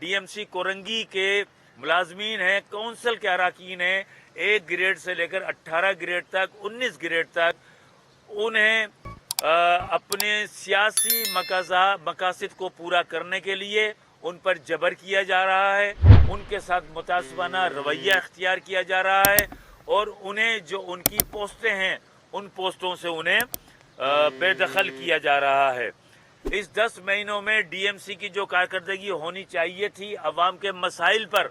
DMC Korangi के मुलाजमीन हैं, council के अरकान हैं, 1 ग्रेड से लेकर 18 ग्रेड तक, 19 ग्रेड तक, उन्हें अपने सियासी मकासद को पूरा करने के लिए उन पर जबर किया जा रहा है, उनके साथ मुतासबाना रवैया इख्तियार किया जा रहा है और उन्हें जो उनकी पोस्टें हैं उन पोस्टों से उन्हें बेदखल किया जा रहा है। इस 10 महीनों में DMC की जो कारकर्दगी होनी चाहिए थी अवाम के मसाइल पर,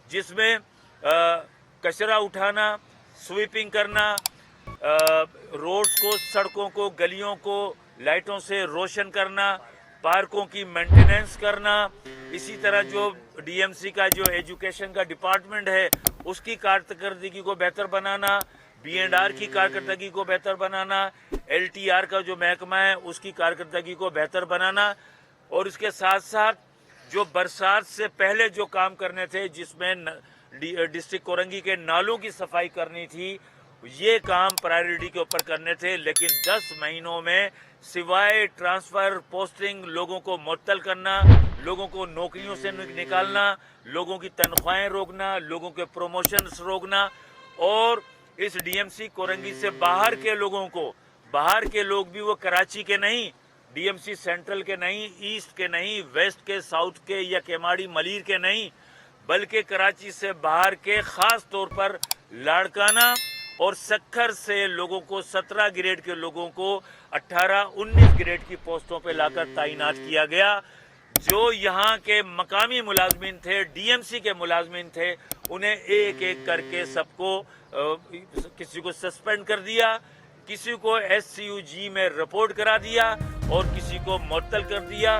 जिसमें कचरा उठाना, स्वीपिंग करना, रोड्स को, सड़कों को, गलियों को लाइटों से रोशन करना, पार्कों की मेंटेनेंस करना, इसी तरह जो DMC का जो एजुकेशन का डिपार्टमेंट है उसकी कारकर्दगी को बेहतर बनाना, B&R की कारकर्दगी को बेहतर बनाना, LTR का जो महकमा है उसकी कारकर्दगी को बेहतर बनाना, और इसके साथ साथ जो बरसात से पहले जो काम करने थे जिसमें डिस्ट्रिक्ट कोरंगी के नालों की सफाई करनी थी, ये काम प्रायोरिटी के ऊपर करने थे। लेकिन 10 महीनों में सिवाय ट्रांसफ़र, पोस्टिंग, लोगों को मुअत्तल करना, लोगों को नौकरियों से निकालना, लोगों की तनख्वाहें रोकना, लोगों के प्रमोशंस रोकना, और इस DMC कोरंगी से बाहर के लोगों को, बाहर के लोग भी वो कराची के नहीं, DMC सेंट्रल के नहीं, ईस्ट के नहीं, वेस्ट के, साउथ के या केमाड़ी मलीर के नहीं, बल्कि कराची से बाहर के, ख़ास तौर पर लाड़काना और सक्खर से लोगों को, 17 ग्रेड के लोगों को 18-19 ग्रेड की पोस्टों पे लाकर तैनात किया गया। जो यहाँ के मकामी मुलाजमीन थे, DMC के मुलाजमीन थे, उन्हें एक एक करके सबको किसी को सस्पेंड कर दिया, किसी को SCUG में रिपोर्ट करा दिया और किसी को मुअत्तल कर दिया।